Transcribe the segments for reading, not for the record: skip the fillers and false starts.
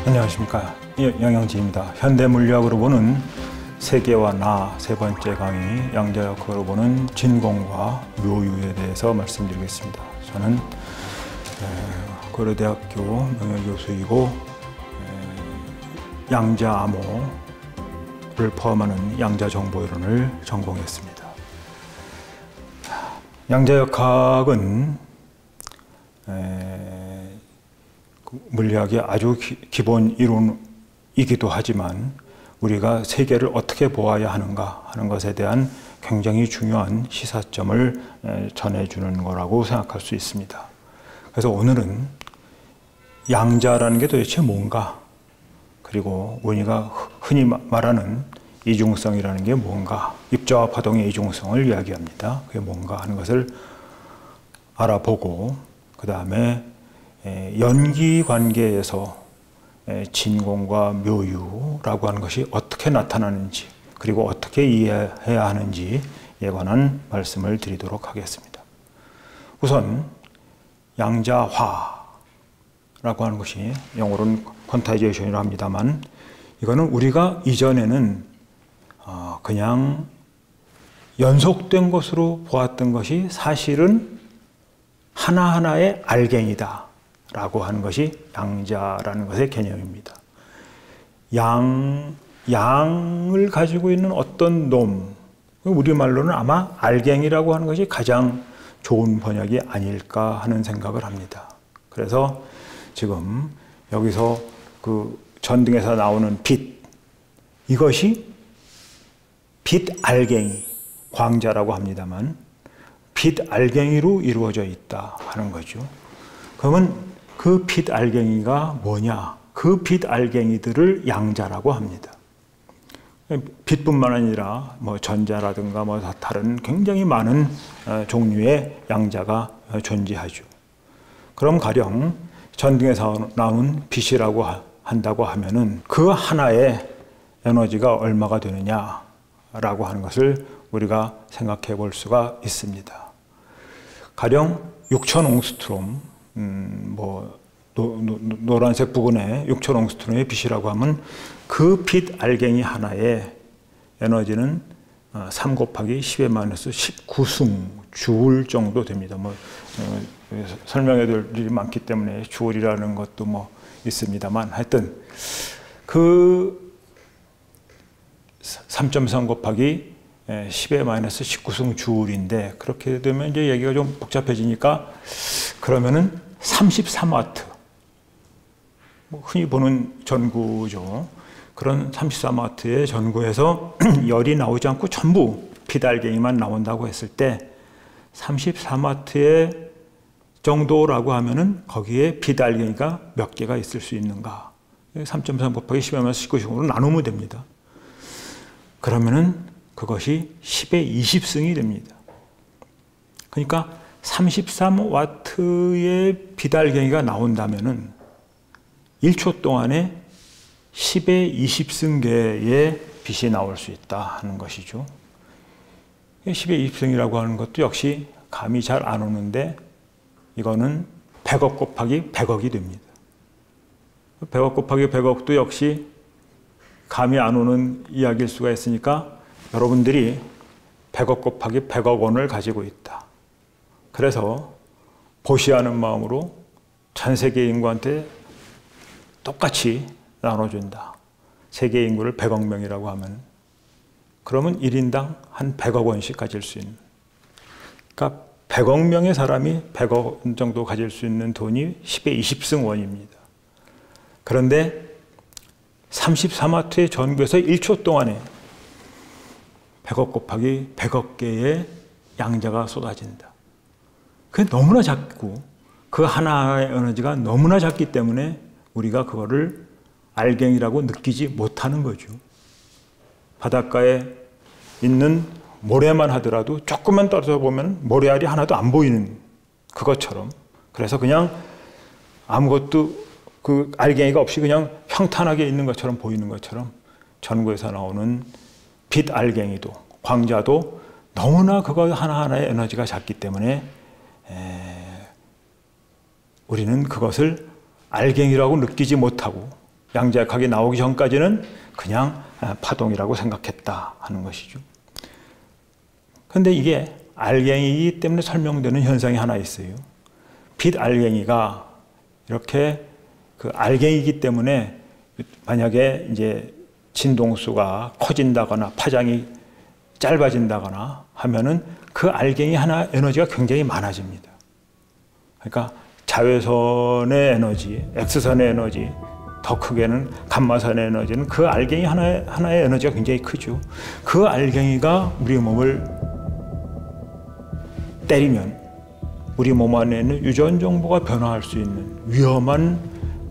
안녕하십니까. 영양지입니다. 현대물리학으로 보는 세계와 나 세 번째 강의, 양자역학으로 보는 진공과 묘유에 대해서 말씀드리겠습니다. 저는 고려대학교 명예교수이고 양자암호를 포함하는 양자정보이론을 전공했습니다. 양자역학은 물리학의 아주 기본 이론이기도 하지만 우리가 세계를 어떻게 보아야 하는가 하는 것에 대한 굉장히 중요한 시사점을 전해주는 거라고 생각할 수 있습니다. 그래서 오늘은 양자라는 게 도대체 뭔가, 그리고 우리가 흔히 말하는 이중성이라는 게 뭔가, 입자와 파동의 이중성을 이야기합니다. 그게 뭔가 하는 것을 알아보고, 그 다음에 연기 관계에서 진공과 묘유라고 하는 것이 어떻게 나타나는지, 그리고 어떻게 이해해야 하는지에 관한 말씀을 드리도록 하겠습니다. 우선 양자화라고 하는 것이 영어로는 퀀타이제이션이라고 합니다만, 이거는 우리가 이전에는 그냥 연속된 것으로 보았던 것이 사실은 하나하나의 알갱이다 라고 하는 것이 양자라는 것의 개념입니다. 양을 가지고 있는 어떤 놈, 우리말로는 아마 알갱이라고 하는 것이 가장 좋은 번역이 아닐까 하는 생각을 합니다. 그래서 지금 여기서 그 전등에서 나오는 빛, 이것이 빛 알갱이, 광자라고 합니다만 빛 알갱이로 이루어져 있다 하는 거죠. 그러면 그 빛 알갱이가 뭐냐? 그 빛 알갱이들을 양자라고 합니다. 빛뿐만 아니라 뭐 전자라든가 뭐 다른 굉장히 많은 종류의 양자가 존재하죠. 그럼 가령 전등에서 나온 빛이라고 한다고 하면은 그 하나의 에너지가 얼마가 되느냐라고 하는 것을 우리가 생각해 볼 수가 있습니다. 가령 6,000옹스트롬, 노란색 부근에 6,000옹스트롬의 빛이라고 하면 그 빛 알갱이 하나의 에너지는 3 곱하기 10⁻⁹ 주울 정도 됩니다. 설명해 드릴 일이 많기 때문에 주울이라는 것도 있습니다만, 하여튼 그 3.3 곱하기 10⁻⁹ 주울인데, 그렇게 되면 이제 얘기가 좀 복잡해지니까, 그러면은 33와트, 흔히 보는 전구죠. 그런 33와트의 전구에서 열이 나오지 않고 전부 빛 알갱이만 나온다고 했을 때 33와트의 정도라고 하면은 거기에 빛 알갱이가 몇 개가 있을 수 있는가? 3.3 곱하기 10⁻⁹으로 나누면 됩니다. 그러면은 그것이 10의 20승이 됩니다. 그러니까 33와트의 빛 알갱이가 나온다면은 1초 동안에 10의 20승계의 빛이 나올 수 있다 하는 것이죠. 10의 20승이라고 하는 것도 역시 감이 잘 안 오는데, 이거는 100억 곱하기 100억이 됩니다. 100억 곱하기 100억도 역시 감이 안 오는 이야기일 수가 있으니까 여러분들이 100억 곱하기 100억 원을 가지고 있다. 그래서 보시하는 마음으로 전 세계 인구한테 똑같이 나눠준다. 세계 인구를 100억 명이라고 하면, 그러면 1인당 한 100억 원씩 가질 수 있는, 그러니까 100억 명의 사람이 100억 원 정도 가질 수 있는 돈이 10의 20승 원입니다. 그런데 33와트의 전구에서 1초 동안에 100억 곱하기 100억 개의 양자가 쏟아진다. 그게 너무나 작고, 그 하나의 에너지가 너무나 작기 때문에 우리가 그거를 알갱이라고 느끼지 못하는 거죠. 바닷가에 있는 모래만 하더라도 조금만 떨어져 보면 모래알이 하나도 안 보이는 그것처럼, 그래서 그냥 아무것도 그 알갱이가 없이 그냥 평탄하게 있는 것처럼 보이는 것처럼 전구에서 나오는 빛 알갱이도, 광자도 너무나 그거 하나하나의 에너지가 작기 때문에 우리는 그것을 알갱이라고 느끼지 못하고 양자역학이 나오기 전까지는 그냥 파동이라고 생각했다 하는 것이죠. 그런데 이게 알갱이이기 때문에 설명되는 현상이 하나 있어요. 빛 알갱이가 이렇게 그 알갱이기 때문에 만약에 이제 진동수가 커진다거나 파장이 짧아진다거나 하면은 그 알갱이 하나 에너지가 굉장히 많아집니다. 그러니까 자외선의 에너지, X선의 에너지, 더 크게는 감마선의 에너지는 그 알갱이 하나의 에너지가 굉장히 크죠. 그 알갱이가 우리 몸을 때리면 우리 몸 안에 있는 유전 정보가 변화할 수 있는 위험한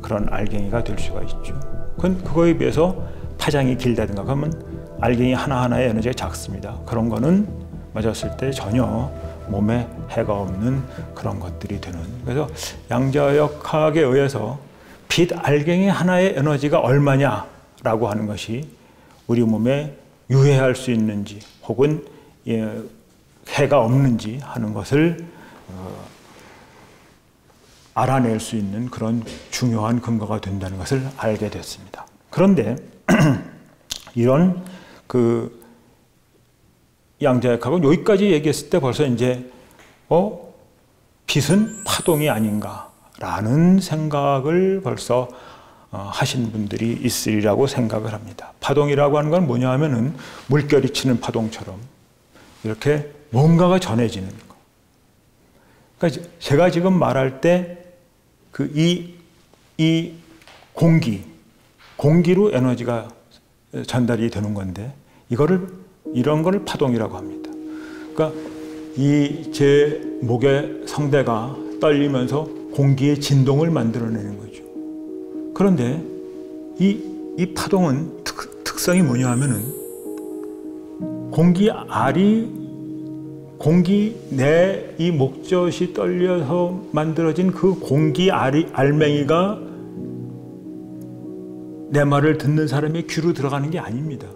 그런 알갱이가 될 수가 있죠. 그거에 비해서 파장이 길다든가 그러면 알갱이 하나하나의 에너지가 작습니다. 그런 거는 맞았을 때 전혀 몸에 해가 없는 그런 것들이 되는. 그래서 양자역학에 의해서 빛 알갱이 하나의 에너지가 얼마냐라고 하는 것이 우리 몸에 유해할 수 있는지 혹은 해가 없는지 하는 것을 알아낼 수 있는 그런 중요한 근거가 된다는 것을 알게 됐습니다. 그런데 이런 그 양자역학은 여기까지 얘기했을 때 벌써 이제 빛은 파동이 아닌가라는 생각을 벌써 하신 분들이 있으리라고 생각을 합니다. 파동이라고 하는 건 뭐냐 하면은 물결이 치는 파동처럼 이렇게 뭔가가 전해지는 거. 그러니까 제가 지금 말할 때 그 이 공기로 에너지가 전달이 되는 건데 이런 거를 파동이라고 합니다. 그러니까 이 제 목의 성대가 떨리면서 공기의 진동을 만들어내는 거죠. 그런데 이 파동은 특성이 뭐냐 하면은 공기 내 이 목젖이 떨려서 만들어진 그 공기 알맹이가 내 말을 듣는 사람의 귀로 들어가는 게 아닙니다.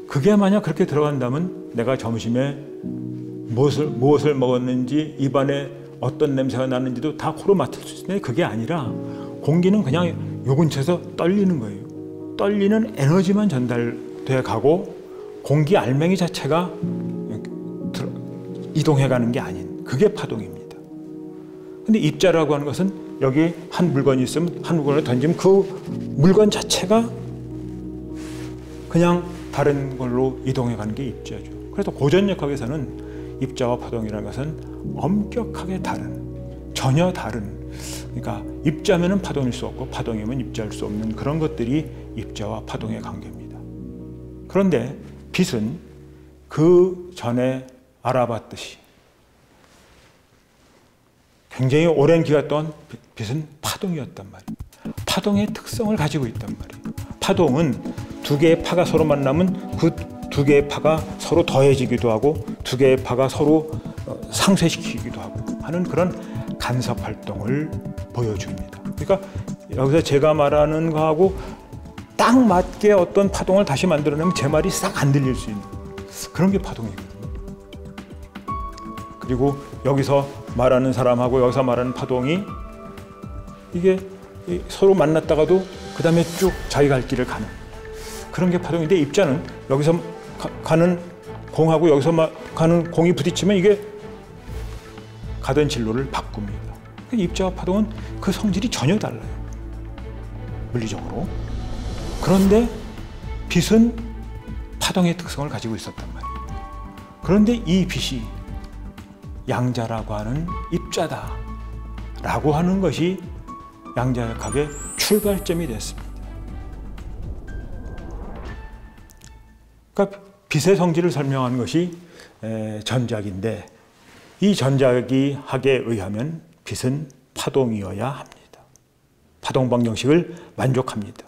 그게 만약 그렇게 들어간다면 내가 점심에 무엇을 먹었는지 입안에 어떤 냄새가 나는지도 다 코로 맡을 수 있는데 그게 아니라 공기는 그냥 요 근처에서 떨리는 거예요. 떨리는 에너지만 전달돼 가고 공기 알맹이 자체가 이동해가는 게 아닌 그게 파동입니다. 근데 입자라고 하는 것은 여기 한 물건이 있으면 한 물건을 던지면 그 물건 자체가 그냥 다른 걸로 이동해가는 게 입자죠. 그래서 고전역학에서는 입자와 파동이라는 것은 엄격하게 전혀 다른 그러니까 입자면은 파동일 수 없고 파동이면 입자일 수 없는 그런 것들이 입자와 파동의 관계입니다. 그런데 빛은 그 전에 알아봤듯이 굉장히 오랜 기간 동안 빛은 파동이었단 말이에요. 파동의 특성을 가지고 있단 말이에요. 파동은 두 개의 파가 서로 만나면 그 두 개의 파가 서로 더해지기도 하고 두 개의 파가 서로 상쇄시키기도 하고 하는 그런 간섭 활동을 보여줍니다. 그러니까 여기서 제가 말하는 거하고 딱 맞게 어떤 파동을 다시 만들어내면 제 말이 싹 안 들릴 수 있는 그런 게 파동이거든요. 그리고 여기서 말하는 사람하고 여기서 말하는 파동이 이게 서로 만났다가도 그 다음에 쭉 자기 갈 길을 가는 그런 게 파동인데 입자는 여기서 가는 공하고 여기서 가는 공이 부딪히면 이게 가던 진로를 바꿉니다. 입자와 파동은 그 성질이 전혀 달라요. 물리적으로. 그런데 빛은 파동의 특성을 가지고 있었단 말이에요. 그런데 이 빛이 양자라고 하는 입자다라고 하는 것이 양자역학의 출발점이 됐습니다. 그러니까 빛의 성질을 설명하는 것이 전작인데 이 전자기학에 의하면 빛은 파동이어야 합니다. 파동 방정식을 만족합니다.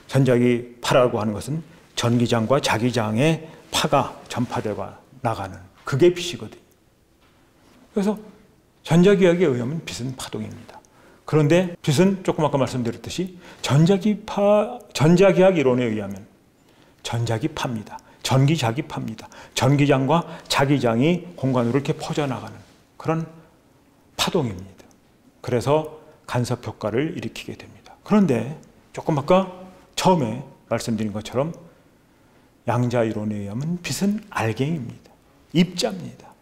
전자기 파라고 하는 것은 전기장과 자기장의 파가 전파되고 나가는 그게 빛이거든요. 그래서 전자기학에 의하면 빛은 파동입니다. 그런데 빛은 조금 아까 말씀드렸듯이 전자기학 이론에 의하면 전자기파입니다. 전기자기파입니다. 전기장과 자기장이 공간으로 이렇게 퍼져나가는 그런 파동입니다. 그래서 간섭 효과를 일으키게 됩니다. 그런데 조금 아까 처음에 말씀드린 것처럼 양자 이론에 의하면 빛은 알갱이입니다. 입자입니다.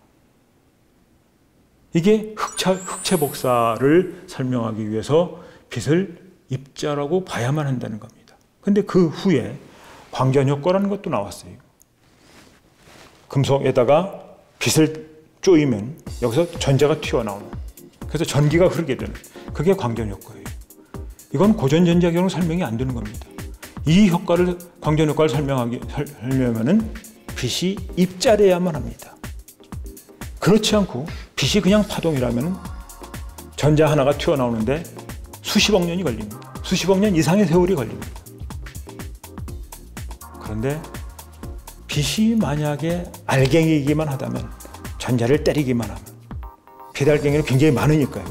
이게 흑체 복사를 설명하기 위해서 빛을 입자라고 봐야만 한다는 겁니다. 근데 그 후에 광전효과라는 것도 나왔어요. 금속에다가 빛을 쪼이면 여기서 전자가 튀어나오는, 그래서 전기가 흐르게 되는, 그게 광전효과예요. 이건 고전전자기로 설명이 안 되는 겁니다. 이 효과를, 광전효과를 설명하려면 빛이 입자래야만 합니다. 그렇지 않고 빛이 그냥 파동이라면 전자 하나가 튀어나오는데 수십억 년이 걸립니다. 수십억 년 이상의 세월이 걸립니다. 그런데 빛이 만약에 알갱이이기만 하다면, 전자를 때리기만 하면, 빛알갱이는 굉장히 많으니까요.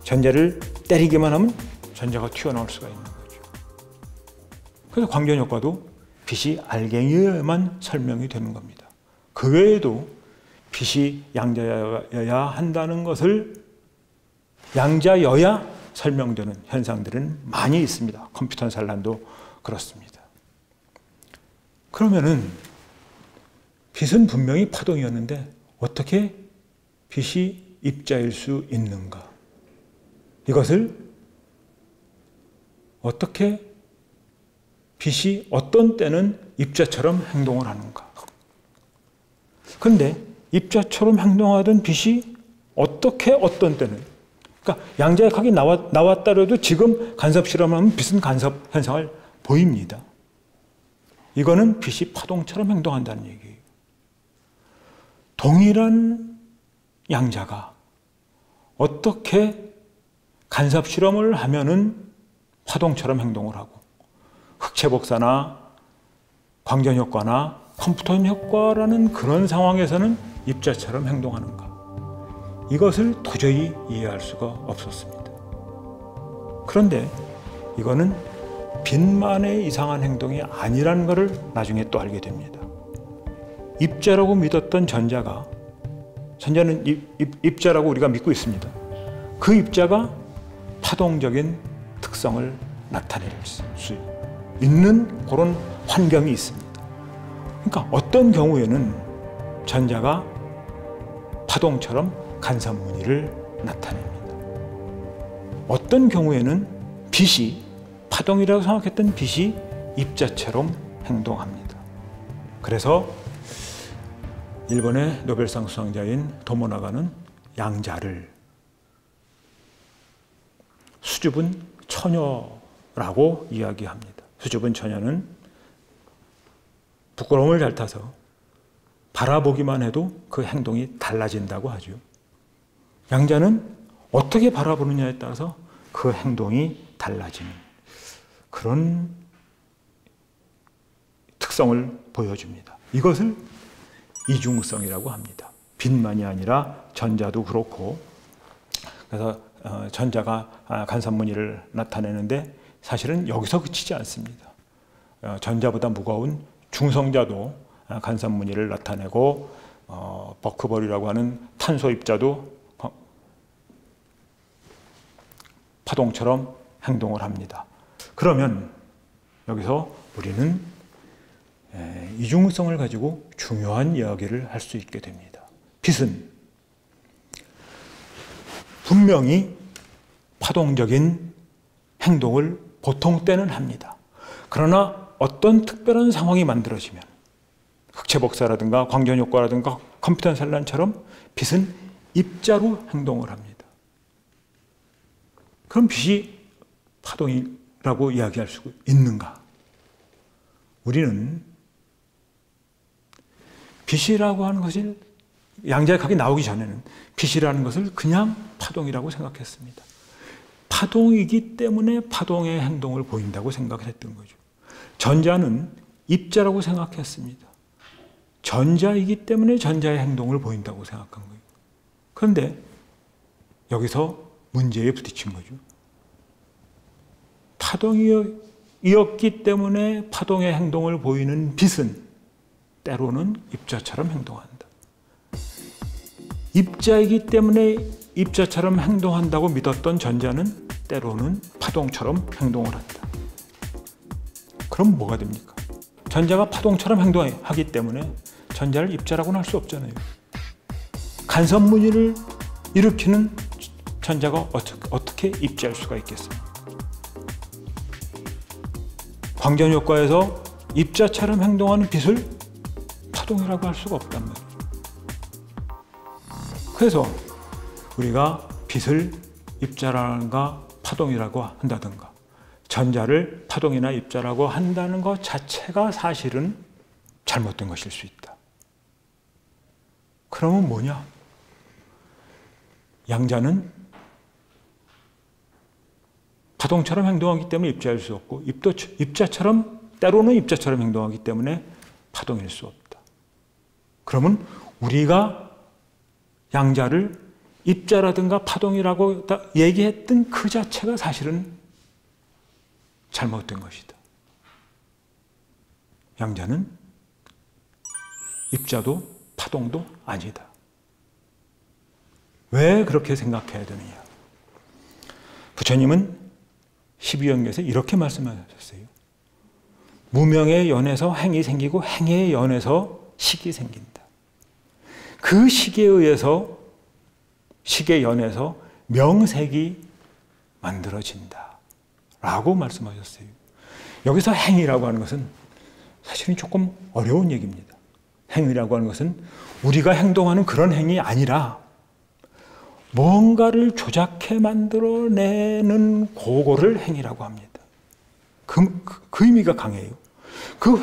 전자를 때리기만 하면 전자가 튀어나올 수가 있는 거죠. 그래서 광전효과도 빛이 알갱이에만 설명이 되는 겁니다. 그 외에도 빛이 양자여야 한다는 것을, 양자여야 설명되는 현상들은 많이 있습니다. 컴퓨터 산란도 그렇습니다. 그러면은 빛은 분명히 파동이었는데 어떻게 빛이 입자일 수 있는가? 이것을 어떻게 빛이 어떤 때는 입자처럼 행동을 하는가? 그런데 입자처럼 행동하던 빛이 어떻게 어떤 때는, 그러니까 양자역학이 나왔다라도 지금 간섭 실험하면 빛은 간섭 현상을 보입니다. 이거는 빛이 파동처럼 행동한다는 얘기예요. 동일한 양자가 어떻게 간섭 실험을 하면은 파동처럼 행동을 하고, 흑체 복사나 광전 효과나 컴퓨터 효과라는 그런 상황에서는 입자처럼 행동하는가? 이것을 도저히 이해할 수가 없었습니다. 그런데 이거는 빛만의 이상한 행동이 아니라는 것을 나중에 또 알게 됩니다. 입자라고 믿었던 전자는 입자라고 우리가 믿고 있습니다. 그 입자가 파동적인 특성을 나타낼 수 있는 그런 환경이 있습니다. 그러니까 어떤 경우에는 전자가 파동처럼 간섭무늬를 나타냅니다. 어떤 경우에는 빛이, 파동이라고 생각했던 빛이 입자처럼 행동합니다. 그래서 일본의 노벨상 수상자인 도모나가는 양자를 수줍은 처녀라고 이야기합니다. 수줍은 처녀는 부끄러움을 잘 타서 바라보기만 해도 그 행동이 달라진다고 하죠. 양자는 어떻게 바라보느냐에 따라서 그 행동이 달라지는 그런 특성을 보여줍니다. 이것을 이중성이라고 합니다. 빛만이 아니라 전자도 그렇고, 그래서 전자가 간섭무늬를 나타내는데 사실은 여기서 그치지 않습니다. 전자보다 무거운 중성자도 간섭무늬를 나타내고, 버크버리라고 하는 탄소 입자도 파동처럼 행동을 합니다. 그러면 여기서 우리는 이중성을 가지고 중요한 이야기를 할 수 있게 됩니다. 빛은 분명히 파동적인 행동을 보통 때는 합니다. 그러나 어떤 특별한 상황이 만들어지면, 흑체 복사라든가 광전 효과라든가 컴퓨터 산란처럼 빛은 입자로 행동을 합니다. 그럼 빛이 파동이라고 이야기할 수 있는가? 우리는 빛이라고 하는 것을, 양자역학이 나오기 전에는 빛이라는 것을 그냥 파동이라고 생각했습니다. 파동이기 때문에 파동의 행동을 보인다고 생각했던 거죠. 전자는 입자라고 생각했습니다. 전자이기 때문에 전자의 행동을 보인다고 생각한 거예요. 그런데 여기서 문제에 부딪힌 거죠. 파동이었기 때문에 파동의 행동을 보이는 빛은 때로는 입자처럼 행동한다. 입자이기 때문에 입자처럼 행동한다고 믿었던 전자는 때로는 파동처럼 행동을 한다. 그럼 뭐가 됩니까? 전자가 파동처럼 행동하기 때문에 전자를 입자라고는 할 수 없잖아요. 간섭무늬를 일으키는 전자가 어떻게 입자일 수가 있겠어요? 광전효과에서 입자처럼 행동하는 빛을 파동이라고 할 수가 없단 말이에요. 그래서 우리가 빛을 입자라든가 파동이라고 한다든가 전자를 파동이나 입자라고 한다는 것 자체가 사실은 잘못된 것일 수 있다. 그러면 뭐냐? 양자는 파동처럼 행동하기 때문에 입자일 수 없고 때로는 입자처럼 행동하기 때문에 파동일 수 없다. 그러면 우리가 양자를 입자라든가 파동이라고 얘기했던 그 자체가 사실은 잘못된 것이다. 양자는 입자도 파동도 아니다. 왜 그렇게 생각해야 되느냐? 부처님은 12연계에서 이렇게 말씀하셨어요. 무명의 연에서 행이 생기고 행의 연에서 식이 생긴다. 그 식에 의해서 식의 연에서 명색이 만들어진다 라고 말씀하셨어요. 여기서 행이라고 하는 것은 사실은 조금 어려운 얘기입니다. 행이라고 하는 것은 우리가 행동하는 그런 행이 아니라 뭔가를 조작해 만들어내는 그거를 행이라고 합니다. 그 의미가 강해요. 그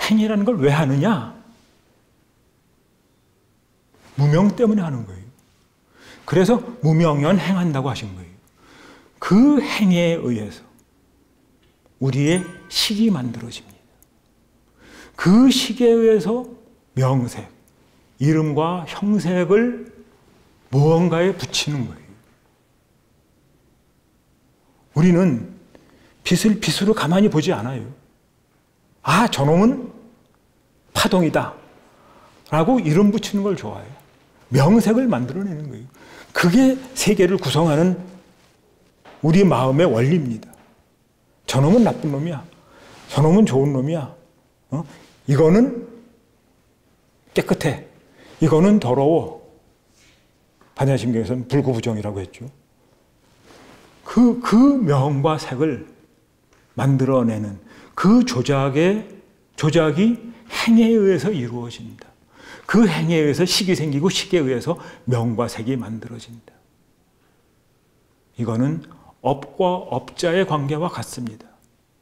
행이라는 걸 왜 하느냐? 무명 때문에 하는 거예요. 그래서 무명연 행한다고 하신 거예요. 그 행에 의해서 우리의 식이 만들어집니다. 그 식에 의해서 명색, 이름과 형색을 무언가에 붙이는 거예요. 우리는 빛을 빛으로 가만히 보지 않아요. 아, 저놈은 파동이다 라고 이름 붙이는 걸 좋아해요. 명색을 만들어내는 거예요. 그게 세계를 구성하는 우리 마음의 원리입니다. 저놈은 나쁜 놈이야. 저놈은 좋은 놈이야. 이거는 깨끗해. 이거는 더러워. 반야심경에서는 불구부정이라고 했죠. 그 명과 색을 만들어내는 그 조작이 행에 의해서 이루어진다. 그 행에 의해서 식이 생기고 식에 의해서 명과 색이 만들어진다. 이거는 업과 업자의 관계와 같습니다.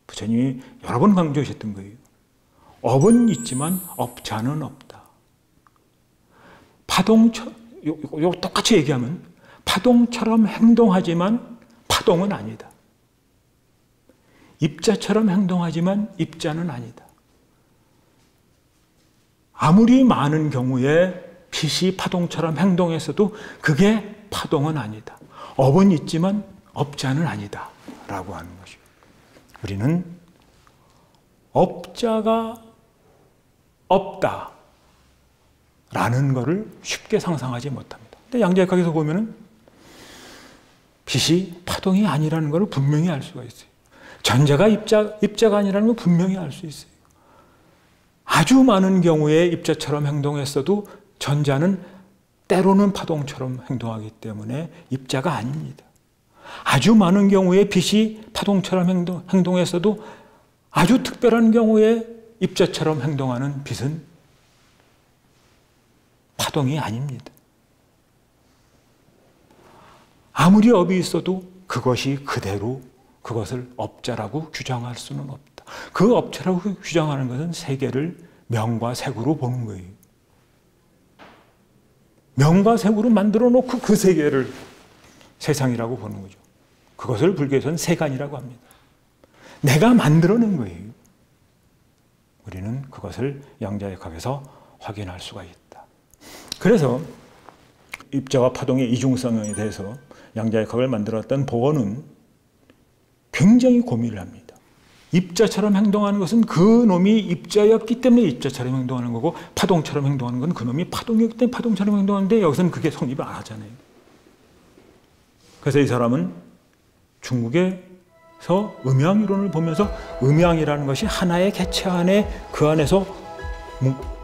부처님이 여러 번 강조하셨던 거예요. 업은 있지만 업자는 없다. 똑같이 얘기하면 파동처럼 행동하지만 파동은 아니다. 입자처럼 행동하지만 입자는 아니다. 아무리 많은 경우에 빛이 파동처럼 행동했어도 그게 파동은 아니다. 업은 있지만 업자는 아니다 라고 하는 것이죠. 우리는 업자가 없다 라는 것을 쉽게 상상하지 못합니다. 근데 양자역학에서 보면은 빛이 파동이 아니라는 것을 분명히 알 수가 있어요. 전자가 입자가 아니라는 걸 분명히 알 수 있어요. 아주 많은 경우에 입자처럼 행동했어도 전자는 때로는 파동처럼 행동하기 때문에 입자가 아닙니다. 아주 많은 경우에 빛이 파동처럼 행동했어도 아주 특별한 경우에 입자처럼 행동하는 빛은 파동이 아닙니다. 아무리 업이 있어도 그것이 그대로 그것을 업자라고 규정할 수는 없다. 그 업자라고 규정하는 것은 세계를 명과 색으로 보는 거예요. 명과 색으로 만들어 놓고 그 세계를 세상이라고 보는 거죠. 그것을 불교에서는 세간이라고 합니다. 내가 만들어낸 거예요. 우리는 그것을 양자역학에서 확인할 수가 있다. 그래서 입자와 파동의 이중성에 대해서 양자역학을 만들었던 보원은 굉장히 고민을 합니다. 입자처럼 행동하는 것은 그 놈이 입자였기 때문에 입자처럼 행동하는 거고 파동처럼 행동하는 건 그 놈이 파동이었기 때문에 파동처럼 행동하는데 여기서는 그게 성립을 안 하잖아요. 그래서 이 사람은 중국의 음양이론을 보면서 음양이라는 것이 하나의 개체 안에 그 안에서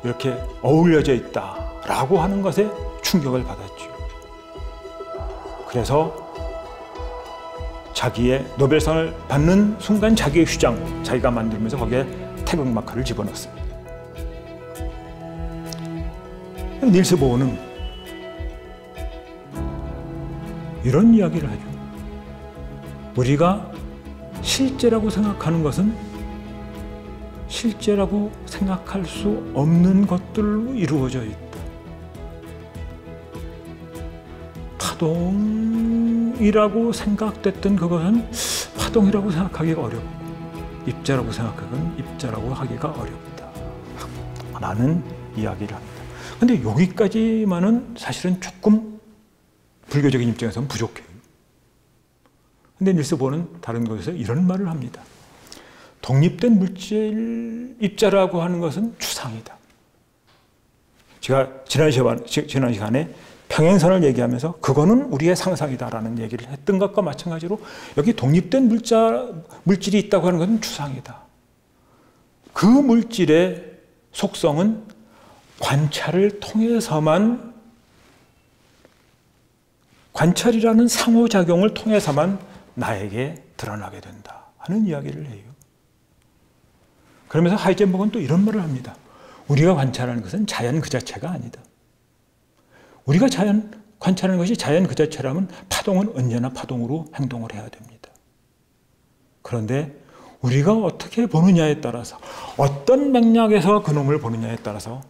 이렇게 어울려져 있다라고 하는 것에 충격을 받았죠. 그래서 자기의 노벨상을 받는 순간 자기의 휴장, 자기가 만들면서 거기에 태극마크를 집어넣습니다. 닐스 보어는 이런 이야기를 하죠. 우리가 실제라고 생각하는 것은 실제라고 생각할 수 없는 것들로 이루어져 있다. 파동이라고 생각됐던 그것은 파동이라고 생각하기가 어렵고 입자라고 생각하기는 입자라고 하기가 어렵다 라는 이야기를 합니다. 근데 여기까지만은 사실은 조금 불교적인 입장에서는 부족해요. 근데 닐스 보어는 다른 곳에서 이런 말을 합니다. 독립된 물질 입자라고 하는 것은 추상이다. 제가 지난 시간에 평행선을 얘기하면서 그거는 우리의 상상이다라는 얘기를 했던 것과 마찬가지로 여기 독립된 물질이 있다고 하는 것은 추상이다. 그 물질의 속성은 관찰을 통해서만, 관찰이라는 상호작용을 통해서만 나에게 드러나게 된다 하는 이야기를 해요. 그러면서 하이젠버그는 또 이런 말을 합니다. 우리가 관찰하는 것은 자연 그 자체가 아니다. 우리가 관찰하는 것이 자연 그 자체라면 파동은 언제나 파동으로 행동을 해야 됩니다. 그런데 우리가 어떻게 보느냐에 따라서, 어떤 맥락에서 그놈을 보느냐에 따라서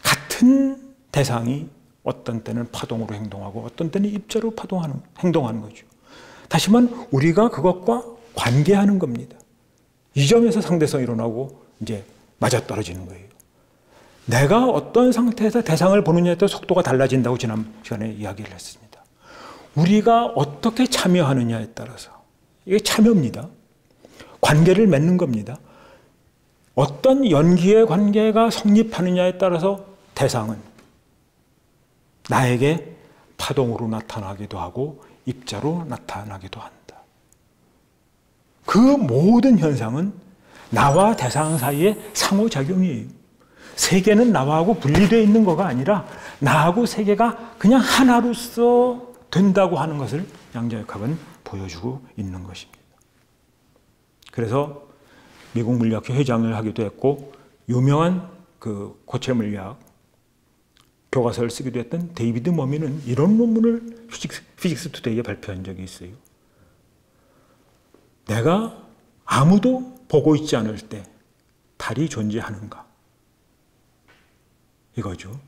같은 대상이 어떤 때는 파동으로 행동하고 어떤 때는 입자로 행동하는 거죠. 다시 말하면 우리가 그것과 관계하는 겁니다. 이 점에서 상대성이 일어나고 이제 맞아떨어지는 거예요. 내가 어떤 상태에서 대상을 보느냐에 따라 속도가 달라진다고 지난 시간에 이야기를 했습니다. 우리가 어떻게 참여하느냐에 따라서, 이게 참여입니다. 관계를 맺는 겁니다. 어떤 연기의 관계가 성립하느냐에 따라서 대상은 나에게 파동으로 나타나기도 하고 입자로 나타나기도 한다. 그 모든 현상은 나와 대상 사이의 상호작용이에요. 세계는 나하고 분리되어 있는 거가 아니라 나하고 세계가 그냥 하나로서 된다고 하는 것을 양자역학은 보여주고 있는 것입니다. 그래서 미국 물리학회 회장을 하기도 했고 유명한 그 고체 물리학 교과서를 쓰기도 했던 데이비드 머미는 이런 논문을 피직스 투데이에 발표한 적이 있어요. 내가 아무도 보고 있지 않을 때 달이 존재하는가? 이거죠.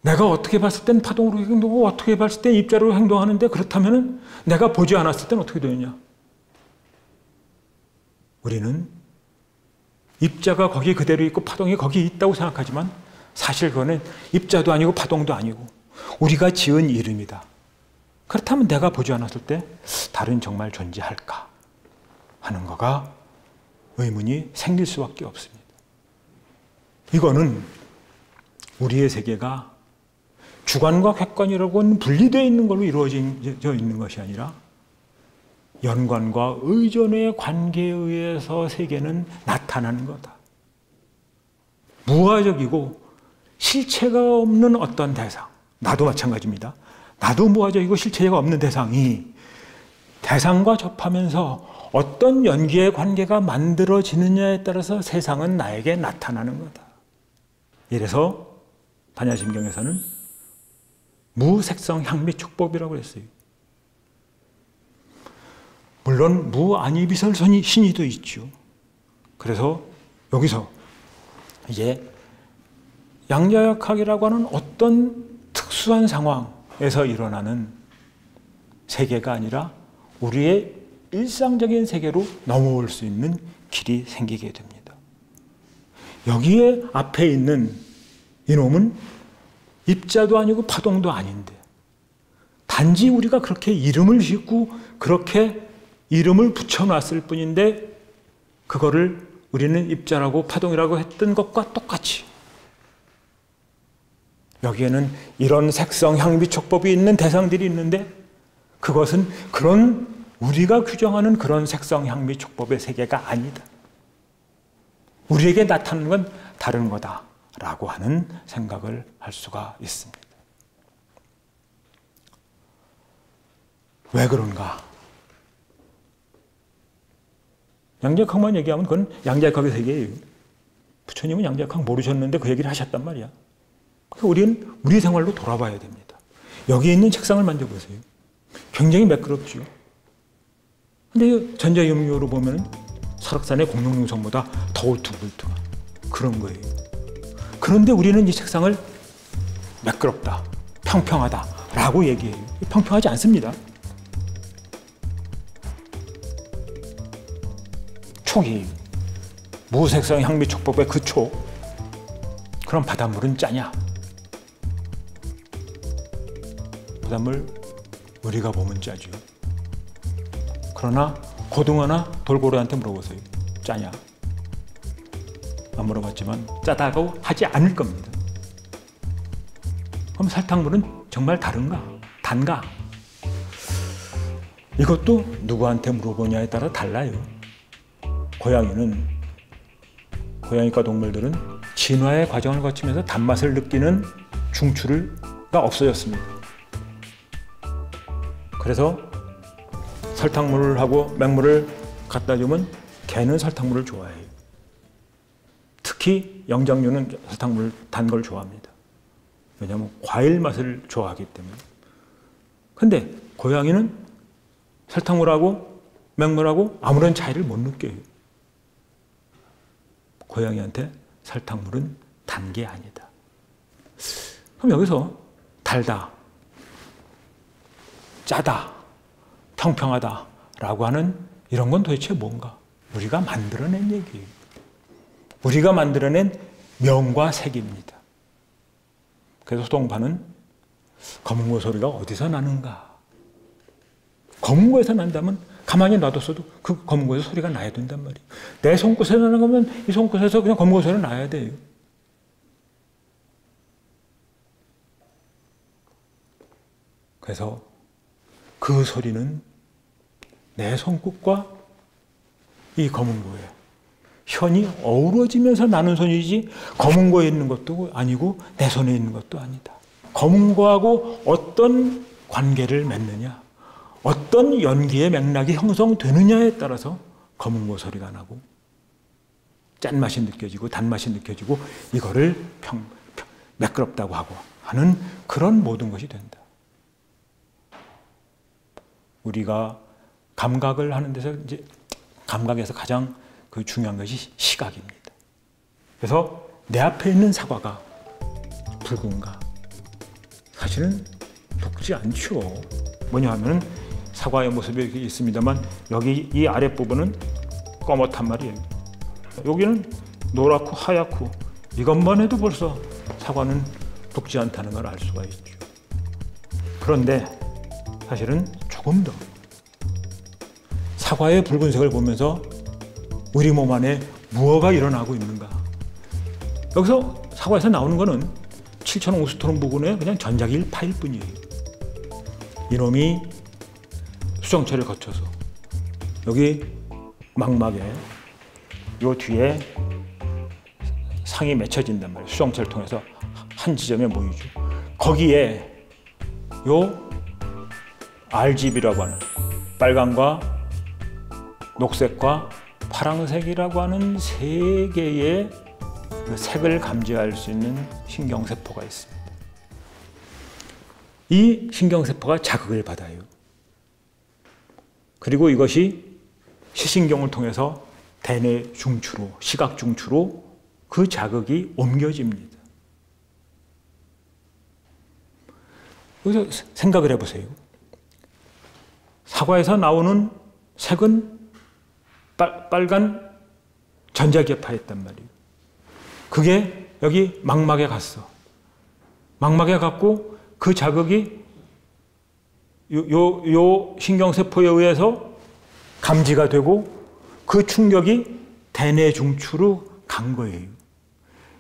내가 어떻게 봤을 땐 파동으로 행동하고 어떻게 봤을 땐 입자로 행동하는데 그렇다면 내가 보지 않았을 땐 어떻게 되느냐? 우리는 입자가 거기 그대로 있고 파동이 거기 있다고 생각하지만 사실 그거는 입자도 아니고 파동도 아니고 우리가 지은 이름이다. 그렇다면 내가 보지 않았을 때 달은 정말 존재할까 하는 거가 의문이 생길 수밖에 없습니다. 이거는 우리의 세계가 주관과 객관이라고는 분리되어 있는 걸로 이루어져 있는 것이 아니라 연관과 의존의 관계에 의해서 세계는 나타나는 거다. 무화적이고 실체가 없는 어떤 대상, 나도 마찬가지입니다. 나도 무화적이고 실체가 없는 대상이 대상과 접하면서 어떤 연기의 관계가 만들어지느냐에 따라서 세상은 나에게 나타나는 거다. 이래서 반야심경에서는 무색성 향미촉법이라고 했어요. 물론 무안이비설 신의도 있죠. 그래서 여기서 이제 양자역학이라고 하는 어떤 특수한 상황에서 일어나는 세계가 아니라 우리의 일상적인 세계로 넘어올 수 있는 길이 생기게 됩니다. 여기에 앞에 있는 이놈은 입자도 아니고 파동도 아닌데 단지 우리가 그렇게 이름을 짓고 그렇게 이름을 붙여놨을 뿐인데 그거를 우리는 입자라고 파동이라고 했던 것과 똑같이 여기에는 이런 색성, 향비, 촉법이 있는 대상들이 있는데 그것은 그런 우리가 규정하는 그런 색성, 향미, 촉법의 세계가 아니다. 우리에게 나타나는 건 다른 거다라고 하는 생각을 할 수가 있습니다. 왜 그런가? 양자역학만 얘기하면 그건 양자역학의 세계예요. 부처님은 양자역학 모르셨는데 그 얘기를 하셨단 말이야. 그러니까 우리는 우리 생활로 돌아봐야 됩니다. 여기 있는 책상을 만져보세요. 굉장히 매끄럽죠. 근데 전자염료로 보면 설악산의 공룡능선보다 더 울퉁불퉁한 그런 거예요. 그런데 우리는 이 책상을 매끄럽다, 평평하다라고 얘기해요. 평평하지 않습니다. 촉이에요. 무색성 향미 촉법의 그 촉. 그럼 바닷물은 짜냐? 바닷물 우리가 보면 짜죠. 그러나 고등어나 돌고래한테 물어보세요. 짜냐? 안 물어봤지만 짜다고 하지 않을 겁니다. 그럼 설탕물은 정말 다른가? 단가? 이것도 누구한테 물어보냐에 따라 달라요. 고양이과 동물들은 진화의 과정을 거치면서 단맛을 느끼는 중추가 없어졌습니다. 그래서 설탕물하고 맹물을 갖다 주면 개는 설탕물을 좋아해요. 특히 영장류는 설탕물 단 걸 좋아합니다. 왜냐하면 과일 맛을 좋아하기 때문에. 근데 고양이는 설탕물하고 맹물하고 아무런 차이를 못 느껴요. 고양이한테 설탕물은 단 게 아니다. 그럼 여기서 달다, 짜다, 평평하다라고 하는 이런 건 도대체 뭔가? 우리가 만들어낸 얘기예요. 우리가 만들어낸 명과 색입니다. 그래서 소동파는 검은고 소리가 어디서 나는가? 검은고에서 난다면 가만히 놔뒀어도 그 검은고에서 소리가 나야 된단 말이에요. 내 손끝에서 나는 거면 이 손끝에서 그냥 검은고 소리가 나야 돼요. 그래서 그 소리는 내 손끝과 이 검은고에 현이 어우러지면서 나는 소리지 검은고에 있는 것도 아니고 내 손에 있는 것도 아니다. 검은고하고 어떤 관계를 맺느냐, 어떤 연기의 맥락이 형성되느냐에 따라서 검은고 소리가 나고 짠맛이 느껴지고 단맛이 느껴지고 이거를 매끄럽다고 하고 하는 그런 모든 것이 된다. 우리가 감각을 하는 데서 이제 감각에서 가장 그 중요한 것이 시각입니다. 그래서 내 앞에 있는 사과가 붉은가? 사실은 붉지 않죠. 뭐냐 하면 사과의 모습이 이렇게 있습니다만 여기 이 아랫부분은 검었단 말이에요. 여기는 노랗고 하얗고 이것만 해도 벌써 사과는 붉지 않다는 걸 알 수가 있죠. 그런데 사실은 조금 더 사과의 붉은색을 보면서 우리 몸 안에 무엇가 일어나고 있는가? 여기서 사과에서 나오는 거는 7000옹스트롬 부근의 그냥 전자기일 파일 뿐이에요. 이놈이 수정체를 거쳐서 여기 망막에 요 뒤에 상이 맺혀진단 말이에요. 수정체를 통해서 한 지점에 모이죠. 거기에 요 RGB라고 하는 빨강과 녹색과 파란색이라고 하는 세 개의 그 색을 감지할 수 있는 신경세포가 있습니다. 이 신경세포가 자극을 받아요. 그리고 이것이 시신경을 통해서 대뇌 중추로, 시각 중추로 그 자극이 옮겨집니다. 여기서 생각을 해보세요. 사과에서 나오는 색은 빨간 전자기파였단 말이에요. 그게 여기 망막에 갔어. 망막에 갔고 그 자극이 요 신경세포에 의해서 감지가 되고 그 충격이 대뇌 중추로 간 거예요.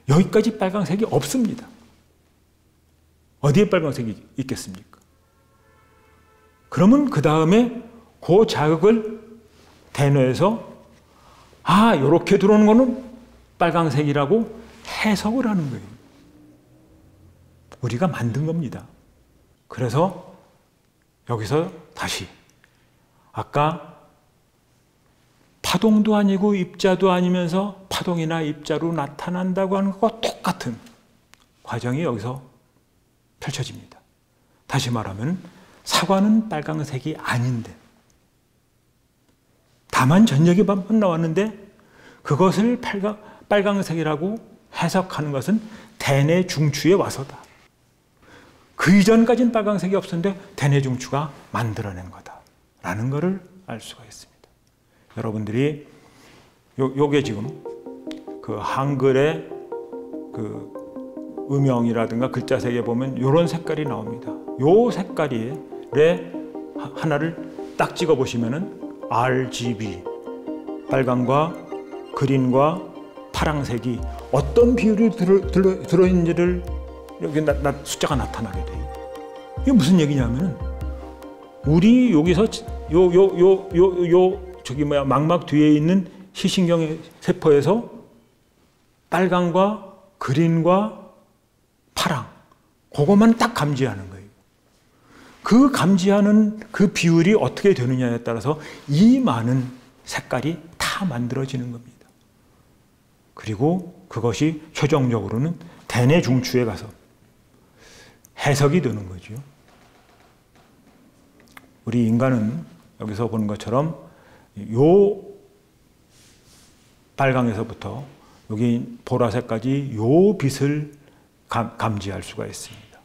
여기까지 빨간색이 없습니다. 어디에 빨간색이 있겠습니까? 그러면 그 다음에 그 자극을 대뇌에서 요렇게 들어오는 거는 빨강색이라고 해석을 하는 거예요. 우리가 만든 겁니다. 그래서 여기서 다시 아까 파동도 아니고 입자도 아니면서 파동이나 입자로 나타난다고 하는 것과 똑같은 과정이 여기서 펼쳐집니다. 다시 말하면 사과는 빨강색이 아닌데 다만 전력이 나왔는데 그것을 빨강색이라고 해석하는 것은 대뇌 중추에 와서다. 그 이전까지는 빨강색이 없었는데 대뇌 중추가 만들어낸 거다라는 것을 알 수가 있습니다. 여러분들이 요게 지금 그 한글의 그 음영이라든가 글자색에 보면 이런 색깔이 나옵니다. 요 색깔에 하나를 딱 찍어 보시면은 RGB, 빨강과 그린과 파랑색이 어떤 비율이 들어있는지를 여기 숫자가 나타나게 돼요. 이게 무슨 얘기냐면은 우리 여기서 망막 뒤에 있는 시신경 세포에서 빨강과 그린과 파랑 그것만 딱 감지하는 거예요. 그 감지하는 그 비율이 어떻게 되느냐에 따라서 이 많은 색깔이 다 만들어지는 겁니다. 그리고 그것이 최종적으로는 대뇌 중추에 가서 해석이 되는 거죠. 우리 인간은 여기서 보는 것처럼 요 빨강에서부터 여기 보라색까지 요 빛을 감지할 수가 있습니다.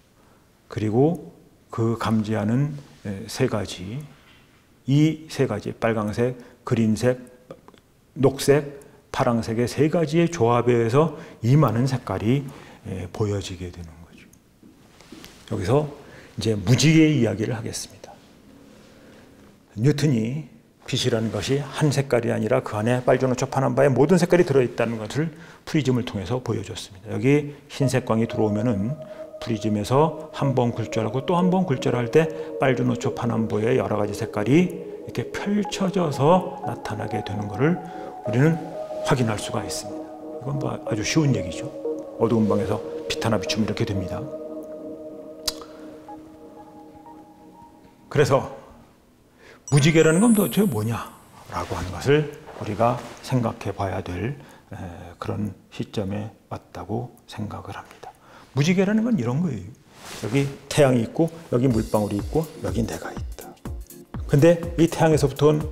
그리고 그 감지하는 세 가지, 이 세 가지, 빨강색, 그린색, 녹색, 파랑색의 세 가지의 조합에 의해서 이 많은 색깔이 보여지게 되는 거죠. 여기서 이제 무지개의 이야기를 하겠습니다. 뉴턴이 빛이라는 것이 한 색깔이 아니라 그 안에 빨주노초 파남바의 모든 색깔이 들어있다는 것을 프리즘을 통해서 보여줬습니다. 여기 흰색 광이 들어오면은 프리즘에서 한 번 굴절하고 또 한 번 굴절할 때 빨주노초 파남보의 여러 가지 색깔이 이렇게 펼쳐져서 나타나게 되는 것을 우리는 확인할 수가 있습니다. 이건 뭐 아주 쉬운 얘기죠. 어두운 방에서 빛 하나 비추면 이렇게 됩니다. 그래서 무지개라는 건 도대체 뭐냐라고 하는 것을 우리가 생각해 봐야 될 그런 시점에 왔다고 생각을 합니다. 무지개라는 건 이런 거예요. 여기 태양이 있고 여기 물방울이 있고 여기 내가 있다. 근데 이 태양에서부터 온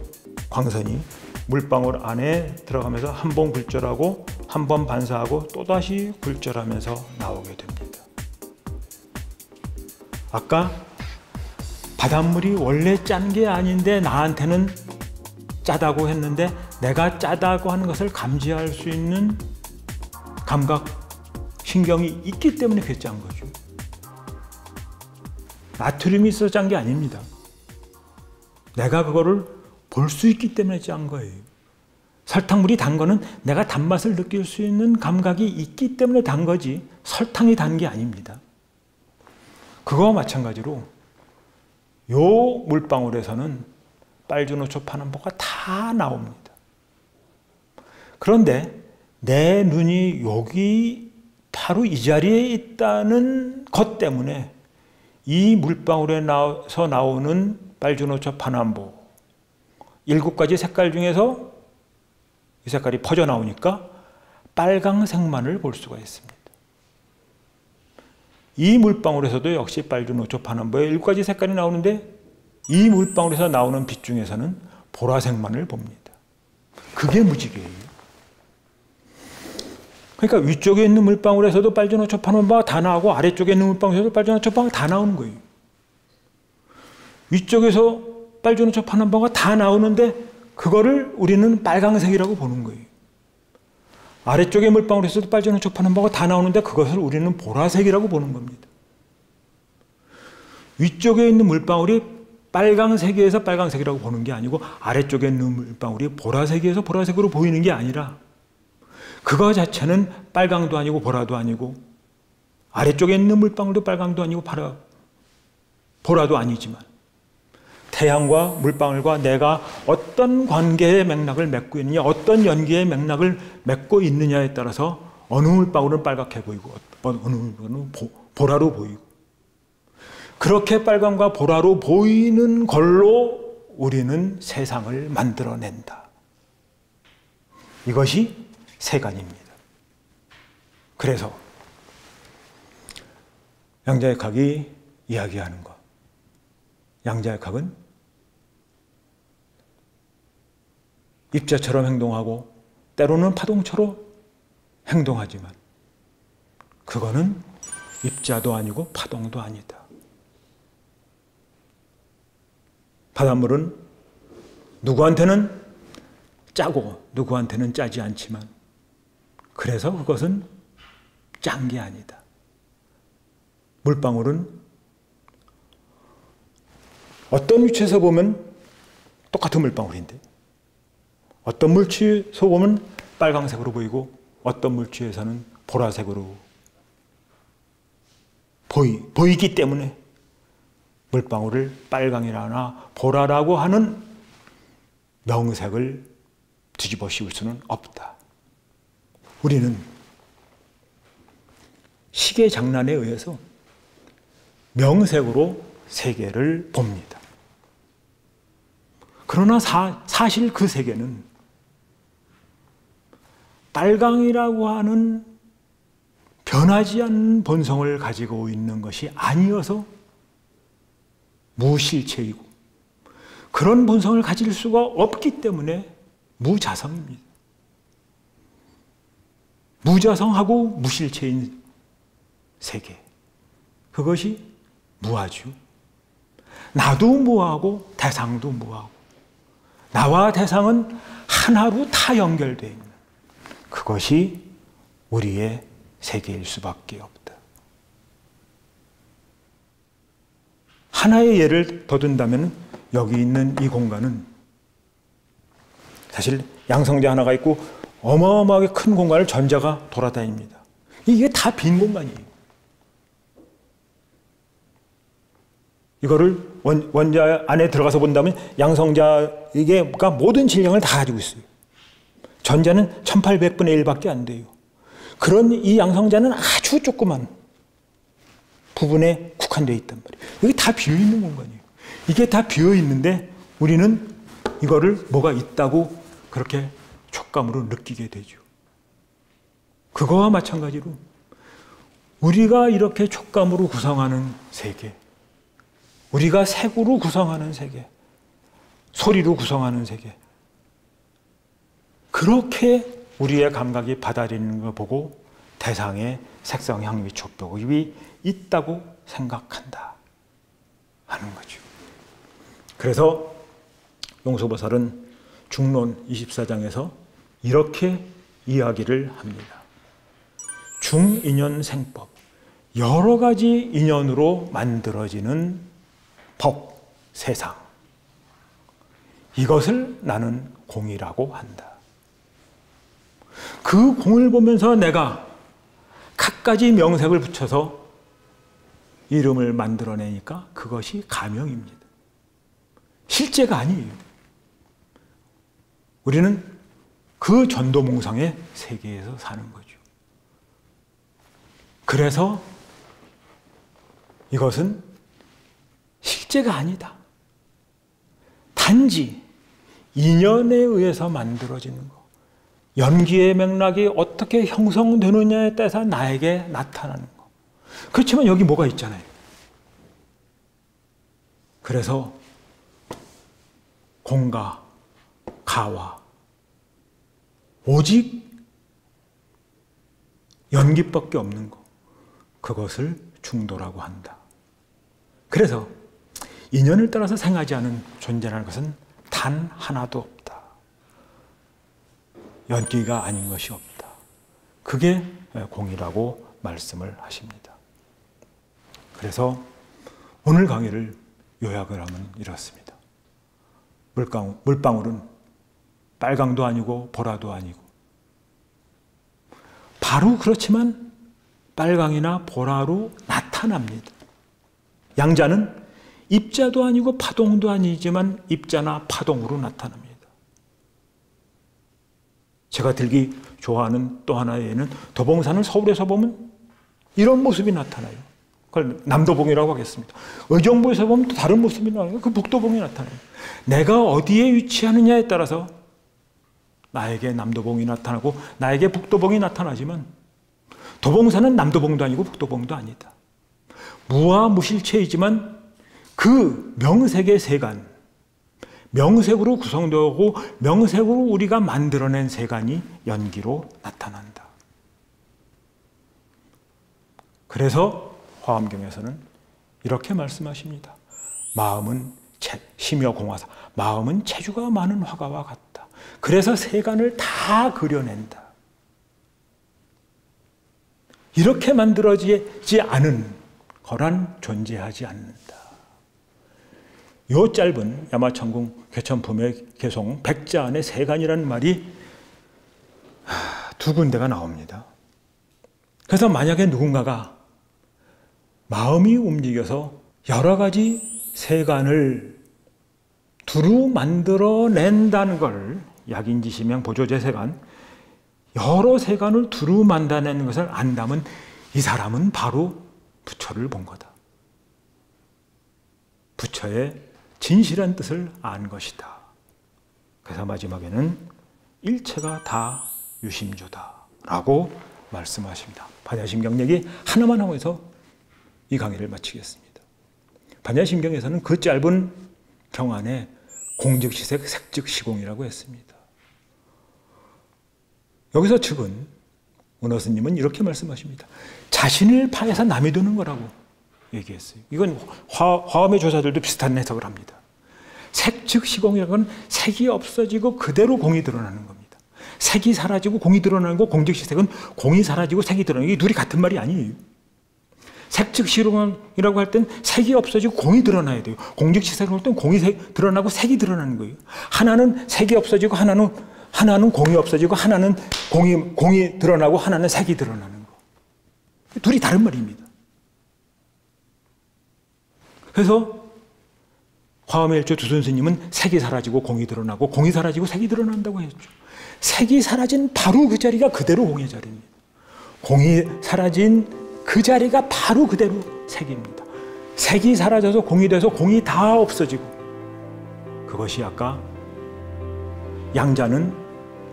광선이 물방울 안에 들어가면서 한 번 굴절하고 한 번 반사하고 또다시 굴절하면서 나오게 됩니다. 아까 바닷물이 원래 짠 게 아닌데 나한테는 짜다고 했는데 내가 짜다고 하는 것을 감지할 수 있는 감각, 신경이 있기 때문에 그게 짠 거죠. 나트륨이 있어서 짠 게 아닙니다. 내가 그거를 볼 수 있기 때문에 짠 거예요. 설탕물이 단 거는 내가 단맛을 느낄 수 있는 감각이 있기 때문에 단 거지 설탕이 단 게 아닙니다. 그거와 마찬가지로 요 물방울에서는 빨주노초 파남보가 다 나옵니다. 그런데 내 눈이 여기 바로 이 자리에 있다는 것 때문에 이 물방울에서 나오는 빨주노초 파남보 7가지 색깔 중에서 이 색깔이 퍼져 나오니까 빨강색만을 볼 수가 있습니다. 이 물방울에서도 역시 빨주노초 파남보의 7가지 색깔이 나오는데 이 물방울에서 나오는 빛 중에서는 보라색만을 봅니다. 그게 무지개예요. 그러니까 위쪽에 있는 물방울에서도 빨주노초 파남보가 다 나오고 아래쪽에 있는 물방울에서도 빨주노초 파남보가 다 나오는 거예요. 위쪽에서 빨주노초 파남보가 다 나오는데 그거를 우리는 빨강색이라고 보는 거예요. 아래쪽의 물방울에서도 빨주노초 파남보가 다 나오는데 그것을 우리는 보라색이라고 보는 겁니다. 위쪽에 있는 물방울이 빨강색에서 빨강색이라고 보는 게 아니고 아래쪽에 있는 물방울이 보라색에서 보라색으로 보이는 게 아니라 그거 자체는 빨강도 아니고 보라도 아니고 아래쪽에 있는 물방울도 빨강도 아니고 보라도 아니지만 태양과 물방울과 내가 어떤 관계의 맥락을 맺고 있느냐, 어떤 연기의 맥락을 맺고 있느냐에 따라서 어느 물방울은 빨갛게 보이고 어느 물방울은 보라로 보이고, 그렇게 빨강과 보라로 보이는 걸로 우리는 세상을 만들어낸다. 이것이 세간입니다. 그래서 양자역학이 이야기하는 것, 양자역학은 입자처럼 행동하고 때로는 파동처럼 행동하지만 그거는 입자도 아니고 파동도 아니다. 바닷물은 누구한테는 짜고 누구한테는 짜지 않지만 그래서 그것은 짠 게 아니다. 물방울은 어떤 위치에서 보면 똑같은 물방울인데 어떤 물체에서 보면 빨강색으로 보이고 어떤 물체에서는 보라색으로 보이기 때문에 물방울을 빨강이라나 보라라고 하는 명색을 뒤집어 씌울 수는 없다. 우리는 시계 장난에 의해서 명색으로 세계를 봅니다. 그러나 사실 그 세계는 빨강이라고 하는 변하지 않는 본성을 가지고 있는 것이 아니어서 무실체이고 그런 본성을 가질 수가 없기 때문에 무자성입니다. 무자성하고 무실체인 세계, 그것이 무하죠. 나도 무하고 대상도 무하고 나와 대상은 하나로 다 연결되어 있는 그것이 우리의 세계일 수밖에 없다. 하나의 예를 더 든다면 여기 있는 이 공간은 사실 양성자 하나가 있고 어마어마하게 큰 공간을 전자가 돌아다닙니다. 이게 다 빈 공간이에요. 이거를 원자 안에 들어가서 본다면 양성자가 모든 질량을 다 가지고 있어요. 전자는 1800분의 1밖에 안 돼요. 그런 이 양성자는 아주 조그만 부분에 국한되어 있단 말이에요. 이게 다 비어있는 공간이에요. 이게 다 비어있는데 우리는 이거를 뭐가 있다고 그렇게 촉감으로 느끼게 되죠. 그거와 마찬가지로 우리가 이렇게 촉감으로 구성하는 세계, 우리가 색으로 구성하는 세계, 소리로 구성하는 세계, 그렇게 우리의 감각이 받아들이는 걸 보고 대상의 색상, 향미, 촉법이 있다고 생각한다 하는 거죠. 그래서 용서보살은 중론 24장에서 이렇게 이야기를 합니다. 중인연생법, 여러 가지 인연으로 만들어지는 법, 세상, 이것을 나는 공이라고 한다. 그 공을 보면서 내가 갖가지 명색을 붙여서 이름을 만들어내니까 그것이 가명입니다. 실제가 아니에요. 우리는 그 전도몽상의 세계에서 사는 거죠. 그래서 이것은 실제가 아니다. 단지 인연에 의해서 만들어지는 것, 연기의 맥락이 어떻게 형성되느냐에 따라서 나에게 나타나는 것. 그렇지만 여기 뭐가 있잖아요. 그래서 공과 가와 오직 연기밖에 없는 것, 그것을 중도라고 한다. 그래서 인연을 따라서 생하지 않은 존재라는 것은 단 하나도 없다. 연기가 아닌 것이 없다. 그게 공이라고 말씀을 하십니다. 그래서 오늘 강의를 요약을 하면 이렇습니다. 물방울은 빨강도 아니고 보라도 아니고 바로 그렇지만 빨강이나 보라로 나타납니다. 양자는 입자도 아니고 파동도 아니지만 입자나 파동으로 나타납니다. 제가 들기 좋아하는 또 하나의 예는 도봉산을 서울에서 보면 이런 모습이 나타나요. 그걸 남도봉이라고 하겠습니다. 의정부에서 보면 또 다른 모습이 나와요. 그 북도봉이 나타나요. 내가 어디에 위치하느냐에 따라서 나에게 남도봉이 나타나고 나에게 북도봉이 나타나지만 도봉산은 남도봉도 아니고 북도봉도 아니다. 무아무실체이지만 그 명색의 세간, 명색으로 구성되고 명색으로 우리가 만들어낸 세간이 연기로 나타난다. 그래서 화엄경에서는 이렇게 말씀하십니다. 마음은 심여 공화사, 마음은 체주가 많은 화가와 같다. 그래서 세간을 다 그려낸다. 이렇게 만들어지지 않은 거란 존재하지 않는다. 요 짧은 야마천궁 개천품의 개송 백자 안에 세간이라는 말이 두 군데가 나옵니다. 그래서 만약에 누군가가 마음이 움직여서 여러 가지 세간을 두루 만들어낸다는 걸 약인지시명 보조제세간 여러 세간을 두루 만들어내는 것을 안다면 이 사람은 바로 부처를 본 거다. 부처의 진실한 뜻을 안 것이다. 그래서 마지막에는 일체가 다 유심조다 라고 말씀하십니다. 반야심경 얘기 하나만 하고 해서 이 강의를 마치겠습니다. 반야심경에서는 그 짧은 경 안에 공즉시색 색즉시공이라고 했습니다. 여기서 측은 은어스님은 이렇게 말씀하십니다. 자신을 파해서 남이 되는 거라고 얘기했어요. 이건 화엄의 조사들도 비슷한 해석을 합니다. 색즉시공이라는 건 색이 없어지고 그대로 공이 드러나는 겁니다. 색이 사라지고 공이 드러나는 거, 공즉시색은 공이 사라지고 색이 드러나는 게 둘이 같은 말이 아니에요. 색즉시공이라고 할 땐 색이 없어지고 공이 드러나야 돼요. 공즉시색을 할 땐 공이 드러나고 색이 드러나는 거예요. 하나는 색이 없어지고 하나는 공이 없어지고 하나는 공이 드러나고 하나는 색이 드러나는 거. 둘이 다른 말입니다. 그래서 화엄의 일조 두손스님은 색이 사라지고 공이 드러나고 공이 사라지고 색이 드러난다고 했죠. 색이 사라진 바로 그 자리가 그대로 공의 자리입니다. 공이 사라진 그 자리가 바로 그대로 색입니다. 색이 사라져서 공이 돼서 공이 다 없어지고 그것이 아까 양자는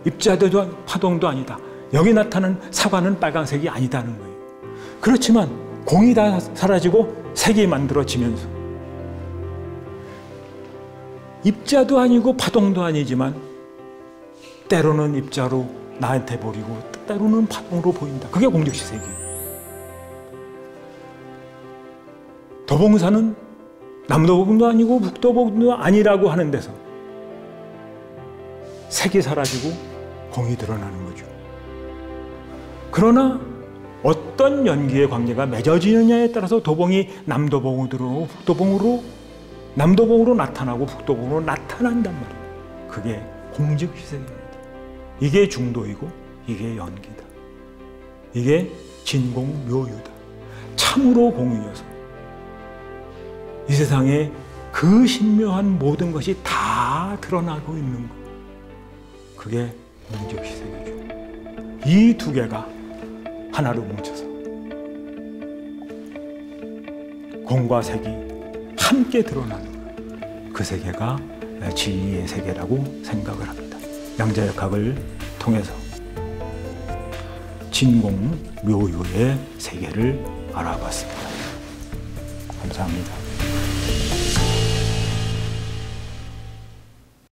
입자도 파동도 아니다. 여기 나타난 사과는 빨간색이 아니다는 거예요. 그렇지만 공이 다 사라지고 색이 만들어지면서 입자도 아니고 파동도 아니지만 때로는 입자로 나한테 보이고 때로는 파동으로 보인다. 그게 공즉시색이에요. 도봉산은 남도봉도 아니고 북도봉도 아니라고 하는 데서 색이 사라지고 공이 드러나는 거죠. 그러나 어떤 연기의 관계가 맺어지느냐에 따라서 도봉이 남도봉으로 들어오고 남도봉으로 나타나고 북도봉으로 나타난단 말이에요. 그게 공즉시색입니다. 이게 중도이고 이게 연기다. 이게 진공묘유다. 참으로 공이어서 이 세상에 그 신묘한 모든 것이 다 드러나고 있는 것. 그게 공즉시색이죠. 이 두 개가 하나로 뭉쳐서 공과 색이 함께 드러나는 그 세계가 진리의 세계라고 생각을 합니다. 양자역학을 통해서 진공묘유의 세계를 알아봤습니다. 감사합니다.